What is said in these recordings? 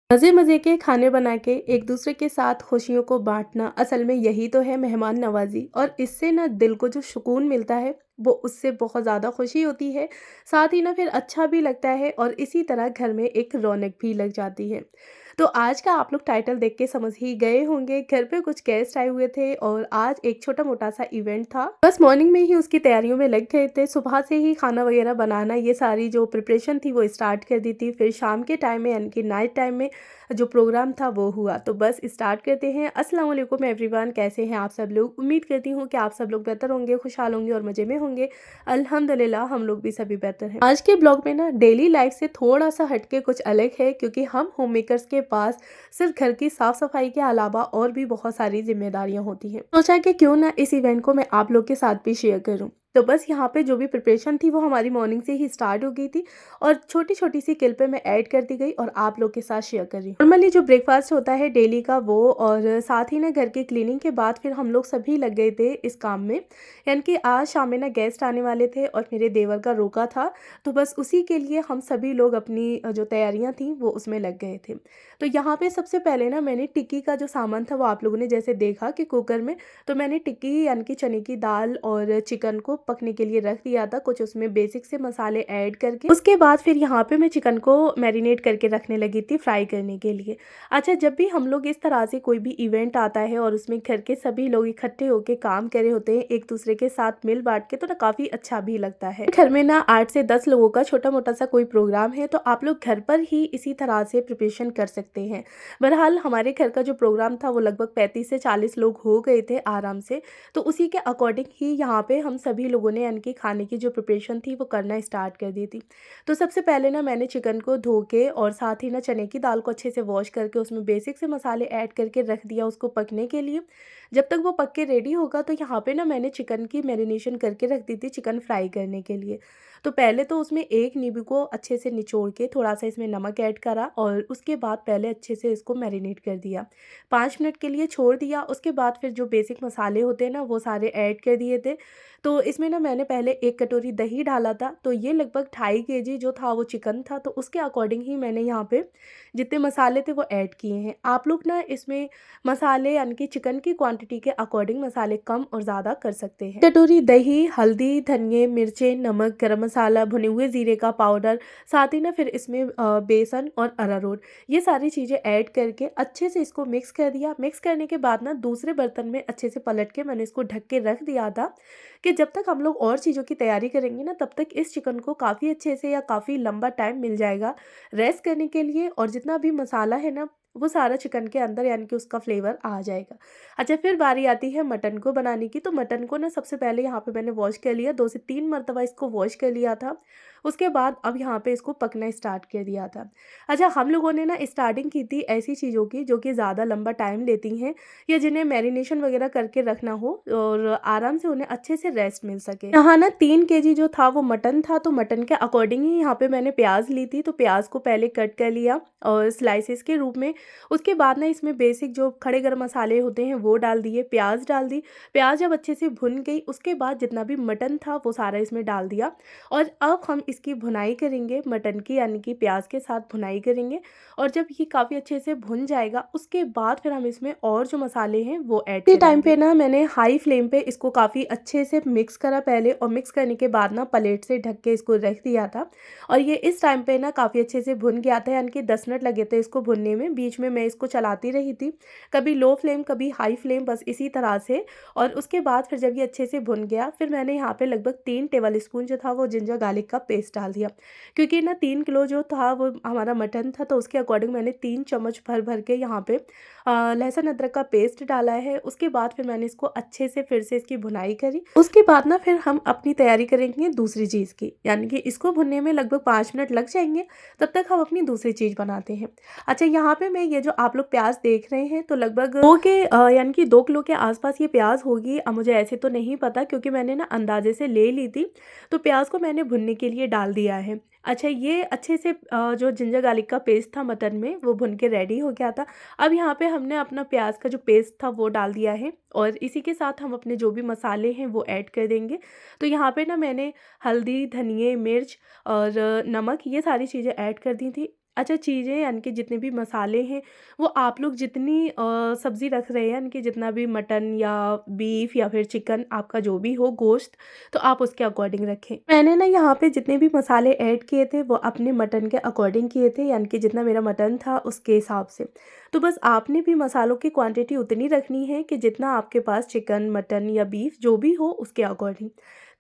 मज़े मज़े के खाने बना के एक दूसरे के साथ खुशियों को बाँटना असल में यही तो है मेहमान नवाज़ी। और इससे ना दिल को जो सुकून मिलता है वो उससे बहुत ज़्यादा खुशी होती है। साथ ही ना फिर अच्छा भी लगता है और इसी तरह घर में एक रौनक भी लग जाती है। तो आज का आप लोग टाइटल देख के समझ ही गए होंगे, घर पे कुछ गेस्ट आए हुए थे और आज एक छोटा-मोटा सा इवेंट था। बस मॉर्निंग में ही उसकी तैयारियों में लग गए थे, सुबह से ही खाना वगैरह बनाना ये सारी जो प्रिपरेशन थी वो स्टार्ट कर दी थी। फिर शाम के टाइम में यानी कि नाइट टाइम में जो प्रोग्राम था वो हुआ। तो बस स्टार्ट करते हैं। अस्सलाम वालेकुम एवरीवन, कैसे हैं आप सब लोग? उम्मीद करती हूँ कि आप सब लोग बेहतर होंगे, खुशहाल होंगे और मज़े में होंगे। अल्हम्दुलिल्लाह हम लोग भी सभी बेहतर हैं। आज के ब्लॉग में ना डेली लाइफ से थोड़ा-सा हटके कुछ अलग है, क्योंकि हम होम मेकर्स के पास सिर्फ घर की साफ-सफाई के अलावा और भी बहुत सारी ज़िम्मेदारियाँ होती हैं। सोचा कि क्यों ना इस इवेंट को मैं आप लोग के साथ भी शेयर करूँ। तो बस यहाँ पे जो भी प्रिपरेशन थी वो हमारी मॉर्निंग से ही स्टार्ट हो गई थी और छोटी-छोटी सी क्लिप पे मैं ऐड करती गई और आप लोग के साथ शेयर कर रही हूँ। नॉर्मली जो ब्रेकफास्ट होता है डेली का वो, और साथ ही ना घर की क्लीनिंग के बाद फिर हम लोग सभी लग गए थे इस काम में। यानी कि आज शाम में ना गेस्ट आने वाले थे और मेरे देवर का रोका था, तो बस उसी के लिए हम सभी लोग अपनी जो तैयारियां थी वो उसमें लग गए थे। तो यहाँ पे सबसे पहले ना मैंने टिक्की का जो सामान था वो आप लोगों ने जैसे देखा कि कुकर में, तो मैंने टिक्की यानी कि चने की दाल और चिकन को पकने के लिए रख दिया था, कुछ उसमें बेसिक से मसाले ऐड करके। उसके बाद फिर यहाँ पे मैं चिकन को मैरिनेट करके रखने लगी थी फ्राई करने के लिए। अच्छा, जब भी हम लोग इस तरह से कोई भी इवेंट आता है और उसमें घर के सभी लोग इकट्ठे होकर काम करे होते हैं एक दूसरे के साथ मिल बांट के, तो ना काफ़ी अच्छा भी लगता है। घर में ना 8 से 10 लोगों का छोटा मोटा सा कोई प्रोग्राम है तो आप लोग घर पर ही इसी तरह से प्रिपरेशन कर सकते हैं। बहरहाल हमारे घर का जो प्रोग्राम था वो लगभग 35 से 40 लोग हो गए थे आराम से। तो उसी के अकॉर्डिंग ही यहाँ पे हम सभी लोगों ने यानी कि खाने की जो प्रिपरेशन थी वो करना स्टार्ट कर दी थी। तो सबसे पहले ना मैंने चिकन को धो के और साथ ही ना चने की दाल को अच्छे से वॉश करके उसमें बेसिक से मसाले ऐड करके रख दिया उसको पकने के लिए। जब तक वो पक के रेडी होगा तो यहाँ पे ना मैंने चिकन की मैरिनेशन करके रख दी थी चिकन फ्राई करने के लिए। तो पहले तो उसमें एक नींबू को अच्छे से निचोड़ के थोड़ा सा इसमें नमक ऐड करा और उसके बाद पहले अच्छे से इसको मैरिनेट कर दिया, 5 मिनट के लिए छोड़ दिया। उसके बाद फिर जो बेसिक मसाले होते हैं ना वो सारे ऐड कर दिए थे। तो इसमें ना मैंने पहले 1 कटोरी दही डाला था, तो ये लगभग 2.5 kg जो था वो चिकन था, तो उसके अकॉर्डिंग ही मैंने यहाँ पे जितने मसाले थे वो ऐड किए हैं। आप लोग ना इसमें मसाले यानी कि चिकन की क्वांटिटी के अकॉर्डिंग मसाले कम और ज़्यादा कर सकते हैं। कटोरी दही, हल्दी, धनिए, मिर्चें, नमक, गरम मसाला, भुने हुए ज़ीरे का पाउडर, साथ ही ना फिर इसमें बेसन और अरारोट, ये सारी चीज़ें ऐड करके अच्छे से इसको मिक्स कर दिया। मिक्स करने के बाद ना दूसरे बर्तन में अच्छे से पलट के मैंने इसको ढक के रख दिया था कि जब तक हम लोग और चीज़ों की तैयारी करेंगे ना तब तक इस चिकन को काफ़ी अच्छे से या काफ़ी लंबा टाइम मिल जाएगा रेस्ट करने के लिए, और जितना भी मसाला है ना वो सारा चिकन के अंदर यानी कि उसका फ्लेवर आ जाएगा। अच्छा, फिर बारी आती है मटन को बनाने की। तो मटन को ना सबसे पहले यहाँ पे मैंने वॉश कर लिया, 2 से 3 मरतबा इसको वॉश कर लिया था। उसके बाद अब यहाँ पे इसको पकना स्टार्ट कर दिया था। अच्छा, हम लोगों ने ना स्टार्टिंग की थी ऐसी चीज़ों की जो कि ज़्यादा लंबा टाइम लेती हैं या जिन्हें मैरिनेशन वगैरह करके रखना हो और आराम से उन्हें अच्छे से रेस्ट मिल सके। यहाँ ना 3 kg जो था वो मटन था, तो मटन के अकॉर्डिंग ही यहाँ पे मैंने प्याज ली थी। तो प्याज को पहले कट कर लिया और स्लाइसेस के रूप में। उसके बाद ना इसमें बेसिक जो खड़े गरम मसाले होते हैं वो डाल दिए, प्याज डाल दी। प्याज जब अच्छे से भुन गई उसके बाद जितना भी मटन था वो सारा इसमें डाल दिया और अब हम इसकी भुनाई करेंगे मटन की, यानी कि प्याज के साथ भुनाई करेंगे। और जब ये काफ़ी अच्छे से भुन जाएगा उसके बाद फिर हम इसमें और जो मसाले हैं वो ऐड करेंगे। टाइम पे ना मैंने हाई फ्लेम पे इसको काफ़ी अच्छे से मिक्स करा पहले, और मिक्स करने के बाद ना प्लेट से ढक के इसको रख दिया था। और ये इस टाइम पे ना काफ़ी अच्छे से भुन गया था, यानी कि 10 मिनट लगे थे इसको भुनने में। बीच में मैं इसको चलाती रही थी, कभी लो फ्लेम कभी हाई फ्लेम, बस इसी तरह से। और उसके बाद फिर जब ये अच्छे से भुन गया फिर मैंने यहाँ पे लगभग 3 टेबल स्पून जो था वो जिंजर गार्लिक का पेस्ट डाल दिया, क्योंकि ना 3 किलो जो था वो हमारा मटन था, तो उसके अकॉर्डिंग मैंने 3 चम्मच भर भर के यहाँ पे लहसुन अदरक का पेस्ट डाला है। उसके बाद फिर मैंने इसको अच्छे से फिर से इसकी भुनाई करी। उसके बाद ना फिर हम अपनी तैयारी करेंगे दूसरी चीज़ की, यानी कि इसको भुनने में लगभग 5 मिनट लग जाएंगे, तब तक हम अपनी दूसरी चीज़ बनाते हैं। अच्छा, यहाँ पे मैं ये जो आप लोग प्याज देख रहे हैं तो लगभग यानी कि 2 किलो के आसपास ये प्याज होगी। अब मुझे ऐसे तो नहीं पता क्योंकि मैंने ना अंदाजे से ले ली थी, तो प्याज को मैंने भुनने के लिए डाल दिया है। अच्छा, ये अच्छे से जो जिंजर गार्लिक का पेस्ट था मटन में वो भुन के रेडी हो गया था। अब यहाँ पे हमने अपना प्याज का जो पेस्ट था वो डाल दिया है और इसी के साथ हम अपने जो भी मसाले हैं वो ऐड कर देंगे। तो यहाँ पे ना मैंने हल्दी, धनिए, मिर्च और नमक ये सारी चीज़ें ऐड कर दी थी। अच्छा चीज़ें यानी कि जितने भी मसाले हैं वो आप लोग जितनी सब्ज़ी रख रहे हैं यानी कि जितना भी मटन या बीफ या फिर चिकन आपका जो भी हो गोश्त, तो आप उसके अकॉर्डिंग रखें। मैंने ना यहाँ पे जितने भी मसाले ऐड किए थे वो अपने मटन के अकॉर्डिंग किए थे यानी कि जितना मेरा मटन था उसके हिसाब से। तो बस आपने भी मसालों की क्वांटिटी उतनी रखनी है कि जितना आपके पास चिकन, मटन या बीफ जो भी हो उसके अकॉर्डिंग।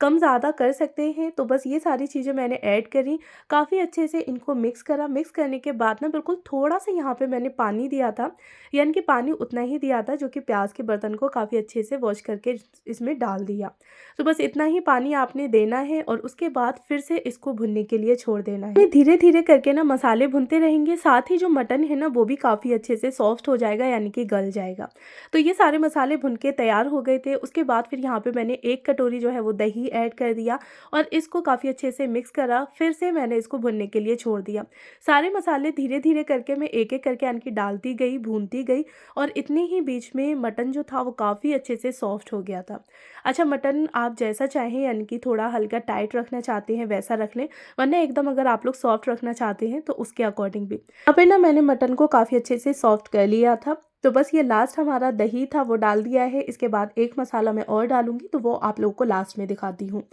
कम ज़्यादा कर सकते हैं, तो बस ये सारी चीज़ें मैंने ऐड करी, काफ़ी अच्छे से इनको मिक्स करा। मिक्स करने के बाद ना बिल्कुल थोड़ा-सा यहाँ पे मैंने पानी दिया था, यानी कि पानी उतना ही दिया था जो कि प्याज़ के बर्तन को काफ़ी अच्छे से वॉश करके इसमें डाल दिया। तो बस इतना ही पानी आपने देना है और उसके बाद फिर से इसको भुनने के लिए छोड़ देना है। धीरे-धीरे करके ना मसाले भुनते रहेंगे, साथ ही जो मटन है ना वो भी काफ़ी अच्छे से सॉफ्ट हो जाएगा यानी कि गल जाएगा। तो ये सारे मसाले भुन के तैयार हो गए थे। उसके बाद फिर यहाँ पे मैंने 1 कटोरी जो है वो दही ऐड कर दिया और इसको काफ़ी अच्छे से मिक्स करा। फिर से मैंने इसको भुनने के लिए छोड़ दिया। सारे मसाले धीरे-धीरे करके मैं एक-एक करके यानी कि डालती गई, भूनती गई और इतने ही बीच में मटन जो था वो काफ़ी अच्छे से सॉफ्ट हो गया था। अच्छा मटन आप जैसा चाहें यानी कि थोड़ा हल्का टाइट रखना चाहते हैं वैसा रख लें, वरना एकदम अगर आप लोग सॉफ्ट रखना चाहते हैं तो उसके अकॉर्डिंग भी। यहाँ पे ना मैंने मटन को काफ़ी अच्छे से सॉफ्ट कर लिया था। तो बस ये लास्ट हमारा दही था वो डाल दिया है। इसके बाद एक मसाला मैं और डालूँगी तो वो आप लोगों को लास्ट में दिखाती हूँ।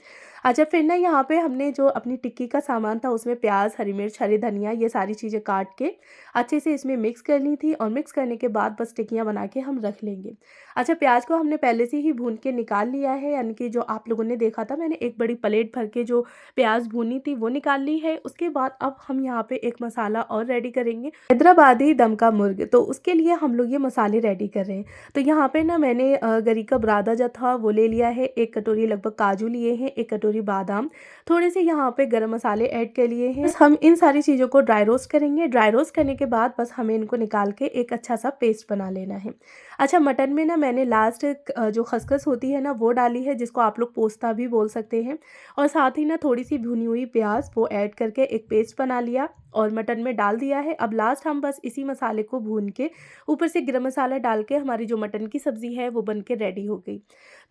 अच्छा फिर ना यहाँ पे हमने जो अपनी टिक्की का सामान था उसमें प्याज़, हरी मिर्च, हरी धनिया ये सारी चीज़ें काट के अच्छे से इसमें मिक्स करनी थी और मिक्स करने के बाद बस टिक्कियाँ बना के हम रख लेंगे। अच्छा प्याज़ को हमने पहले से ही भून के निकाल लिया है, यानी कि जो आप लोगों ने देखा था मैंने एक बड़ी प्लेट भर के जो प्याज़ भूनी थी वो निकाल ली है। उसके बाद अब हम यहाँ पे एक मसाला और रेडी करेंगे, हैदराबादी दम का मुर्ग। तो उसके लिए हम लोग ये मसाले रेडी कर रहे हैं। तो यहाँ पे ना मैंने गरी का बुरादा जो था वो ले लिया है, 1 कटोरी लगभग काजू लिए हैं, 1 कटोरी बादाम, थोड़े से यहाँ पे गरम मसाले ऐड कर लिए हैं। बस हम इन सारी चीज़ों को ड्राई रोस्ट करेंगे। ड्राई रोस्ट करने के बाद बस हमें इनको निकाल के एक अच्छा सा पेस्ट बना लेना है। अच्छा मटन में ना मैंने लास्ट जो खसखस होती है ना वो डाली है, जिसको आप लोग पोस्ता भी बोल सकते हैं, और साथ ही ना थोड़ी सी भुनी हुई प्याज वो ऐड करके एक पेस्ट बना लिया और मटन में डाल दिया है। अब लास्ट हम बस इसी मसाले को भून के ऊपर से गरम मसाला डाल के हमारी जो मटन की सब्ज़ी है वो बन के रेडी हो गई।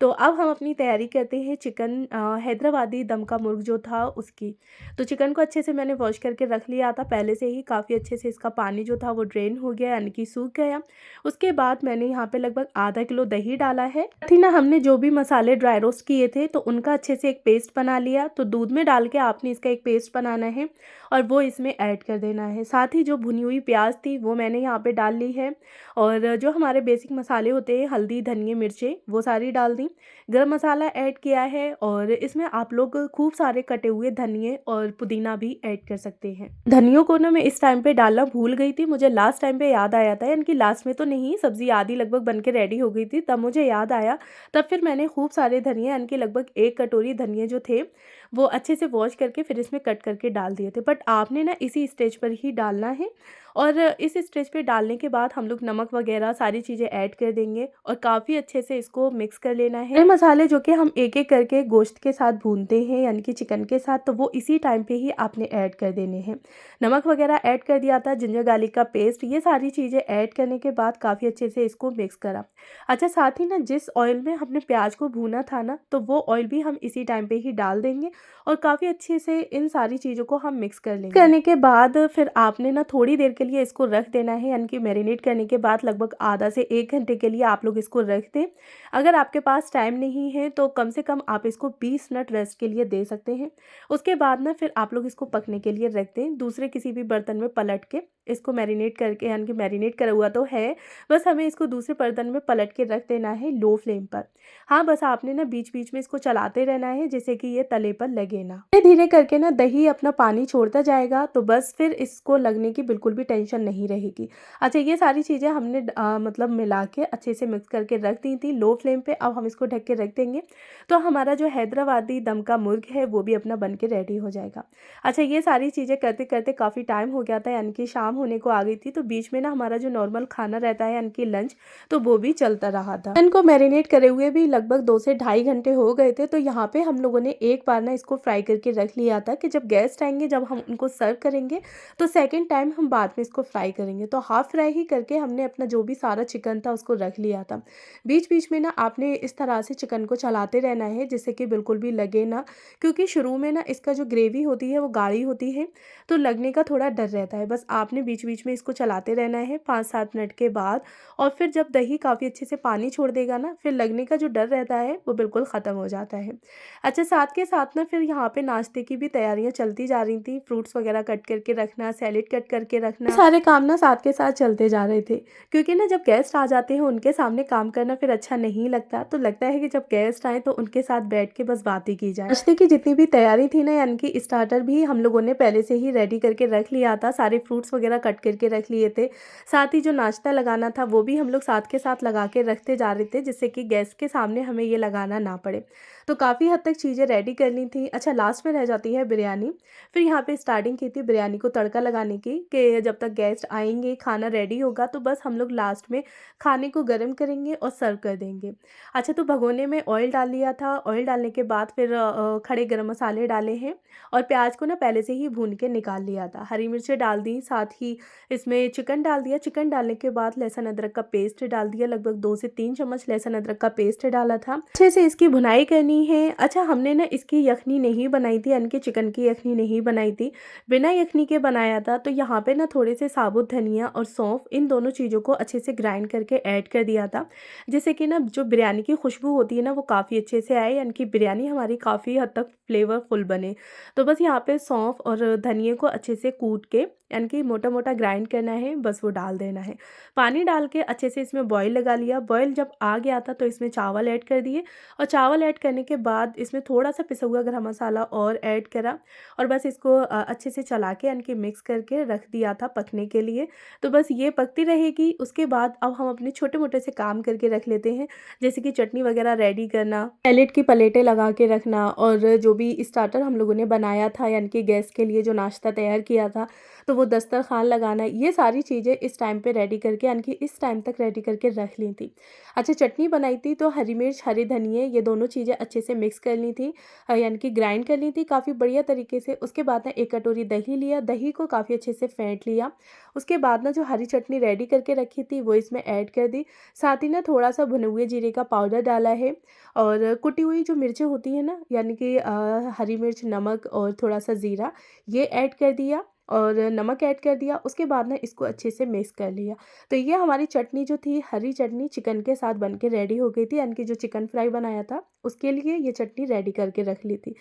तो अब हम अपनी तैयारी करते हैं चिकन हैदराबादी दम का मुर्ग जो था उसकी। तो चिकन को अच्छे से मैंने वॉश करके रख लिया था पहले से ही, काफ़ी अच्छे से इसका पानी जो था वो ड्रेन हो गया यानी कि सूख गया। उसके बाद मैंने यहाँ पे लगभग आधा किलो दही डाला है। थी ना हमने जो भी मसाले ड्राई रोस्ट किए थे तो उनका अच्छे से एक पेस्ट बना लिया। तो दूध में डाल के आपने इसका एक पेस्ट बनाना है और वो इसमें ऐड कर देना है। साथ ही जो भुनी हुई प्याज थी वो मैंने यहाँ पे डाल ली है और जो हमारे बेसिक मसाले होते हैं हल्दी, धनिया, मिर्चें वो सारी डाल दी। गरम मसाला ऐड किया है और इसमें आप लोग खूब सारे कटे हुए धनिये और पुदीना भी ऐड कर सकते हैं। धनियों को ना मैं इस टाइम पे डालना भूल गई थी, मुझे लास्ट टाइम पे याद आया था, यानी कि लास्ट में तो नहीं, सब्जी आधी लगभग बन के रेडी हो गई थी तब मुझे याद आया। तब फिर मैंने खूब सारे धनिया यानी कि लगभग 1 कटोरी धनिया जो थे वो अच्छे से वॉश करके फिर इसमें कट करके डाल दिए थे। बट आपने ना इसी स्टेज पर ही डालना है और इस स्टेज पे डालने के बाद हम लोग नमक वगैरह सारी चीज़ें ऐड कर देंगे और काफ़ी अच्छे से इसको मिक्स कर लेना है। ये मसाले जो कि हम एक-एक करके गोश्त के साथ भूनते हैं यानी कि चिकन के साथ, तो वो इसी टाइम पे ही आपने ऐड कर देने हैं। नमक वगैरह ऐड कर दिया था, जिंजर गार्लिक का पेस्ट, ये सारी चीज़ें ऐड करने के बाद काफ़ी अच्छे से इसको मिक्स करा। अच्छा साथ ही ना जिस ऑयल में हमने प्याज को भूना था ना, तो वो ऑयल भी हम इसी टाइम पे ही डाल देंगे और काफ़ी अच्छे से इन सारी चीज़ों को हम मिक्स कर लेंगे। करने के बाद फिर आपने ना थोड़ी देर के लिए इसको रख देना है, यानी कि मैरिनेट करने के बाद लगभग आधा से 1 घंटे के लिए आप लोग इसको रख दें। अगर आपके पास टाइम नहीं है तो कम से कम आप इसको 20 मिनट रेस्ट के लिए दे सकते हैं। उसके बाद ना फिर आप लोग इसको पकने के लिए रख दें दूसरे किसी भी बर्तन में पलट के। इसको मैरिनेट करके, यानी कि मैरिनेट करा हुआ तो है, बस हमें इसको दूसरे बर्तन में पलट के रख देना है लो फ्लेम पर। हाँ, बस आपने ना बीच-बीच में इसको चलाते रहना है जिससे कि ये तले पर लगे ना। धीरे-धीरे करके ना दही अपना पानी छोड़ता जाएगा, तो बस फिर इसको लगने की बिल्कुल भी टेंशन नहीं रहेगी। अच्छा ये सारी चीज़ें हमने मतलब मिला के अच्छे से मिक्स करके रख दी थी लो फ्लेम पे। अब हम इसको ढक के रख देंगे तो हमारा जो हैदराबादी दम का मुर्ग है वो भी अपना बन के रेडी हो जाएगा। अच्छा ये सारी चीज़ें करते-करते काफ़ी टाइम हो गया था, यानी कि शाम शाम होने को आ गई थी, तो बीच में ना हमारा जो नॉर्मल खाना रहता है यानी कि लंच, तो वो भी चलता रहा था। चिकन को मैरिनेट करे हुए भी लगभग 2 से ढाई घंटे हो गए थे, तो यहाँ पे हम लोगों ने एक बार ना इसको फ्राई करके रख लिया था कि जब गेस्ट आएंगे, जब हम उनको सर्व करेंगे, तो सेकेंड टाइम हम बाद में इसको फ्राई करेंगे। तो हाफ फ्राई ही करके हमने अपना जो भी सारा चिकन था उसको रख लिया था। बीच बीच में ना आपने इस तरह से चिकन को चलाते रहना है, जिससे कि बिल्कुल भी लगे ना, क्योंकि शुरू में ना इसका जो ग्रेवी होती है वो गाढ़ी होती है, तो लगने का थोड़ा डर रहता है। बस आपने बीच बीच में इसको चलाते रहना है 5-7 मिनट के बाद, और फिर जब दही काफ़ी अच्छे से पानी छोड़ देगा ना, फिर लगने का जो डर रहता है वो बिल्कुल ख़त्म हो जाता है। अच्छा, साथ के साथ ना फिर यहाँ पे नाश्ते की भी तैयारियाँ चलती जा रही थी। फ्रूट्स वगैरह कट करके रखना, सैलेड कट करके रखना, सारे काम ना साथ के साथ चलते जा रहे थे, क्योंकि ना जब गेस्ट आ जाते हैं उनके सामने काम करना फिर अच्छा नहीं लगता। तो लगता है कि जब गेस्ट आए तो उनके साथ बैठ के बस बातें की जाए। नाश्ते की जितनी भी तैयारी थी ना, यानी कि स्टार्टर भी हम लोगों ने पहले से ही रेडी करके रख लिया था, सारे फ्रूट्स वगैरह कट करके रख लिए थे। साथ ही जो नाश्ता लगाना था वो भी हम लोग साथ के साथ लगा के रखते जा रहे थे, जिससे कि गेस्ट के सामने हमें ये लगाना ना पड़े। तो काफ़ी हद तक चीज़ें रेडी कर ली थी। अच्छा, लास्ट में रह जाती है बिरयानी। फिर यहाँ पे स्टार्टिंग की थी बिरयानी को तड़का लगाने की, कि जब तक गेस्ट आएंगे खाना रेडी होगा तो बस हम लोग लास्ट में खाने को गर्म करेंगे और सर्व कर देंगे। अच्छा, तो भगोने में ऑयल डाल लिया था। ऑयल डालने के बाद फिर खड़े गरम मसाले डाले हैं, और प्याज को ना पहले से ही भून के निकाल लिया था। हरी मिर्चें डाल दी, साथ ही इसमें चिकन डाल दिया। चिकन डालने के बाद लहसुन अदरक का पेस्ट डाल दिया, लगभग 2 से 3 चम्मच लहसुन अदरक का पेस्ट डाला था। अच्छे से इसकी भुनाई करनी है। अच्छा, हमने ना इसकी यखनी नहीं बनाई थी, यानी कि चिकन की यखनी नहीं बनाई थी, बिना यखनी के बनाया था। तो यहाँ पे ना थोड़े से साबुत धनिया और सौंफ, इन दोनों चीज़ों को अच्छे से ग्राइंड करके ऐड कर दिया था, जिससे कि ना जो बिरयानी की खुशबू होती है ना वो काफ़ी अच्छे से आए, यानी कि बिरयानी हमारी काफ़ी हद तक फ्लेवरफुल बने। तो बस यहाँ पे सौंफ और धनिए को अच्छे से कूट के, यानी कि मोटा मोटा ग्राइंड करना है, बस वो डाल देना है। पानी डाल के अच्छे से इसमें बॉईल लगा लिया। बॉईल जब आ गया था तो इसमें चावल ऐड कर दिए, और चावल ऐड करने के बाद इसमें थोड़ा सा पिसा हुआ गरम मसाला और ऐड करा, और बस इसको अच्छे से चला के यानी कि मिक्स करके रख दिया था पकने के लिए। तो बस ये पकती रहेगी। उसके बाद अब हम अपने छोटे मोटे से काम करके रख लेते हैं, जैसे कि चटनी वगैरह रेडी करना, सैलेड की प्लेटें लगा के रखना, और जो भी स्टार्टर हम लोगों ने बनाया था यानी कि गेस्ट के लिए जो नाश्ता तैयार किया था, तो वो दस्तरखान लगाना, ये सारी चीज़ें इस टाइम पे रेडी करके, यानी कि इस टाइम तक रेडी करके रख ली थी। अच्छा, चटनी बनाई थी तो हरी मिर्च, हरे धनिए, ये दोनों चीज़ें अच्छे से मिक्स कर ली थी, यानी कि ग्राइंड कर ली थी काफ़ी बढ़िया तरीके से। उसके बाद ना 1 कटोरी दही लिया, दही को काफ़ी अच्छे से फेंट लिया। उसके बाद ना जो हरी चटनी रेडी करके रखी थी वो इसमें ऐड कर दी। साथ ही ना थोड़ा सा भुने हुए जीरे का पाउडर डाला है, और कुटी हुई जो मिर्चें होती हैं ना, यानी कि हरी मिर्च, नमक और थोड़ा सा ज़ीरा, ये ऐड कर दिया, और नमक ऐड कर दिया। उसके बाद ना इसको अच्छे से मिक्स कर लिया। तो ये हमारी चटनी जो थी, हरी चटनी चिकन के साथ बन के रेडी हो गई थी, यानी कि जो चिकन फ्राई बनाया था उसके लिए ये चटनी रेडी करके रख ली थी।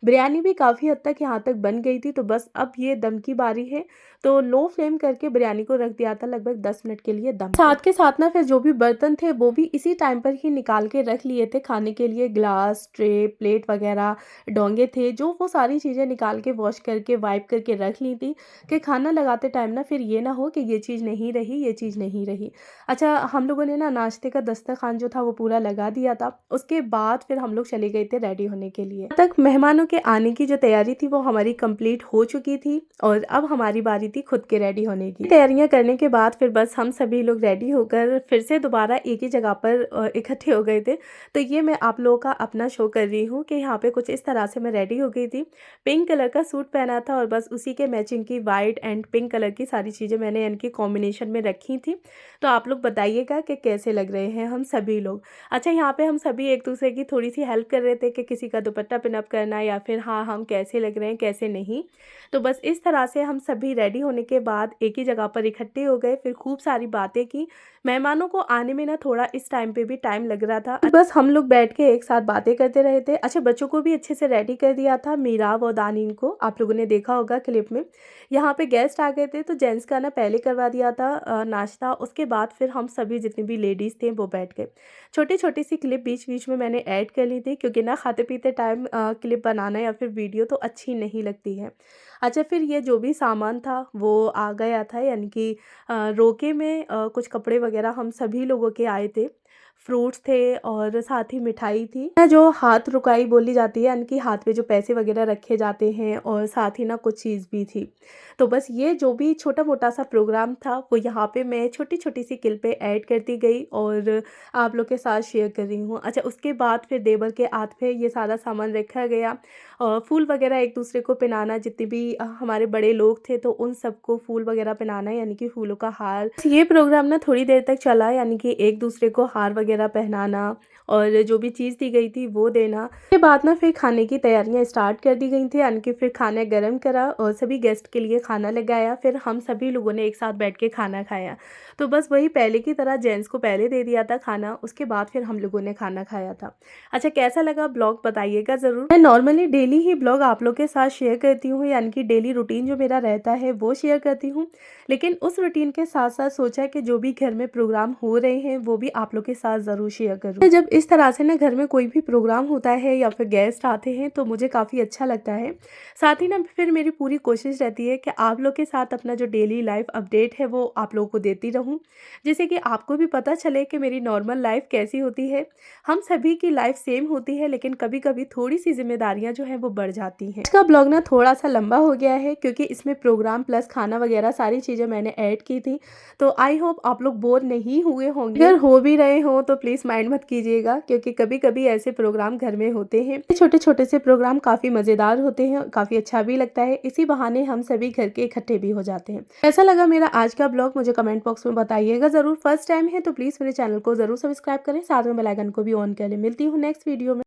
बिरयानी भी काफ़ी हद तक यहाँ तक बन गई थी, तो बस अब ये दम की बारी है। तो लो फ्लेम करके बिरयानी को रख दिया था लगभग 10 मिनट के लिए दम पे। साथ के साथ ना फिर जो भी बर्तन थे वो भी इसी टाइम पर ही निकाल के रख लिए थे खाने के लिए, ग्लास, ट्रे, प्लेट वगैरह, डोंगे थे जो, वो सारी चीज़ें निकाल के वॉश करके वाइप करके रख ली थी, कि खाना लगाते टाइम ना फिर ये ना हो कि ये चीज़ नहीं रही, ये चीज़ नहीं रही। अच्छा, हम लोगों ने ना नाश्ते का दस्तरखान जो था वो पूरा लगा दिया था। उसके बाद फिर हम लोग चले गए थे रेडी होने के लिए। तब तक मेहमानों के आने की जो तैयारी थी वो हमारी कंप्लीट हो चुकी थी, और अब हमारी बारी थी खुद के रेडी होने की। तैयारियां करने के बाद फिर बस हम सभी लोग रेडी होकर फिर से दोबारा एक ही जगह पर इकट्ठे हो गए थे। तो ये मैं आप लोगों का अपना शो कर रही हूँ कि यहाँ पे कुछ इस तरह से मैं रेडी हो गई थी। पिंक कलर का सूट पहना था, और बस उसी के मैचिंग की वाइट एंड पिंक कलर की सारी चीज़ें मैंने इनकी कॉम्बिनेशन में रखी थी। तो आप लोग बताइएगा कि कैसे लग रहे हैं हम सभी लोग। अच्छा, यहाँ पे हम सभी एक दूसरे की थोड़ी सी हेल्प कर रहे थे कि किसी का दुपट्टा पिन अप करना, या फिर हाँ हम कैसे लग रहे हैं कैसे नहीं। तो बस इस तरह से हम सभी रेडी होने के बाद एक ही जगह पर इकट्ठे हो गए, फिर खूब सारी बातें की। मेहमानों को आने में ना थोड़ा इस टाइम पे भी टाइम लग रहा था, बस हम लोग बैठ के एक साथ बातें करते रहे थे। अच्छा, बच्चों को भी अच्छे से रेडी कर दिया था, मीराब और दानिन को आप लोगों ने देखा होगा क्लिप में। यहाँ पे गेस्ट आ गए थे तो जेंट्स का ना पहले करवा दिया था नाश्ता। उसके बाद फिर हम सभी जितने भी लेडीज़ थे वो बैठ गए। छोटी छोटी सी क्लिप बीच बीच में मैंने ऐड कर ली थी, क्योंकि ना खाते पीते टाइम क्लिप बनाना या फिर वीडियो तो अच्छी नहीं लगती है। अच्छा, फिर ये जो भी सामान था वो आ गया था, यानी कि रोके में कुछ कपड़े वगैरह हम सभी लोगों के आए थे। फ्रूट्स थे और साथ ही मिठाई थी ना, जो हाथ रुकाई बोली जाती है, यानी कि हाथ में जो पैसे वगैरह रखे जाते हैं, और साथ ही ना कुछ चीज़ भी थी। तो बस ये जो भी छोटा-मोटा सा प्रोग्राम था वो यहाँ पे मैं छोटी-छोटी सी क्लिप पे ऐड करती गई और आप लोग के साथ शेयर कर रही हूँ। अच्छा, उसके बाद फिर देवर के हाथ पे ये सारा सामान रखा गया और फूल वगैरह एक दूसरे को पहनाना, जितने भी हमारे बड़े लोग थे तो उन सबको फूल वगैरह पहनाना, यानी कि फूलों का हार। ये प्रोग्राम ना थोड़ी देर तक चला, यानी कि एक दूसरे को हार वगैरह पहनाना और जो भी चीज़ दी गई थी वो देना। उसके बाद ना फिर खाने की तैयारियां स्टार्ट कर दी गई थी, यानी कि फिर खाना गर्म करा और सभी गेस्ट के लिए खाना लगाया। फिर हम सभी लोगों ने एक साथ बैठ के खाना खाया। तो बस वही पहले की तरह जेंट्स को पहले दे दिया था खाना, उसके बाद फिर हम लोगों ने खाना खाया था। अच्छा, कैसा लगा ब्लॉग बताइएगा ज़रूर। मैं नॉर्मली डेली ही ब्लॉग आप लोग के साथ शेयर करती हूँ, यानी कि डेली रूटीन जो मेरा रहता है वो शेयर करती हूँ। लेकिन उस रूटीन के साथ-साथ सोचा कि जो भी घर में प्रोग्राम हो रहे हैं वो भी आप लोग के साथ ज़रूर शेयर करूँ। जब इस तरह से ना घर में कोई भी प्रोग्राम होता है या फिर गेस्ट आते हैं तो मुझे काफ़ी अच्छा लगता है। साथ ही ना फिर मेरी पूरी कोशिश रहती है कि आप लोग के साथ अपना जो डेली लाइफ अपडेट है वो आप लोगों को देती रहूँ, जिससे कि आपको भी पता चले कि मेरी नॉर्मल लाइफ कैसी होती है। हम सभी की लाइफ सेम होती है, लेकिन कभी-कभी थोड़ी-सी ज़िम्मेदारियाँ जो हैं वो बढ़ जाती हैं। इसका ब्लॉग ना थोड़ा-सा लंबा हो गया है क्योंकि इसमें प्रोग्राम प्लस खाना वगैरह सारी चीज़ें मैंने ऐड की थी। तो आई होप आप लोग बोर नहीं हुए होंगे। अगर हो भी रहे हो तो प्लीज़ माइंड मत कीजिएगा, क्योंकि कभी-कभी ऐसे प्रोग्राम घर में होते हैं। छोटे-छोटे से प्रोग्राम काफ़ी मज़ेदार होते हैं, काफ़ी अच्छा भी लगता है। इसी बहाने हम सभी घर के इकट्ठे भी हो जाते हैं। कैसा लगा मेरा आज का ब्लॉग मुझे कमेंट बॉक्स में बताइएगा ज़रूर। फर्स्ट टाइम है तो प्लीज़ मेरे चैनल को ज़रूर सब्सक्राइब करें, साथ में बेल आइकन को भी ऑन कर लें। मिलती हूँ नेक्स्ट वीडियो में।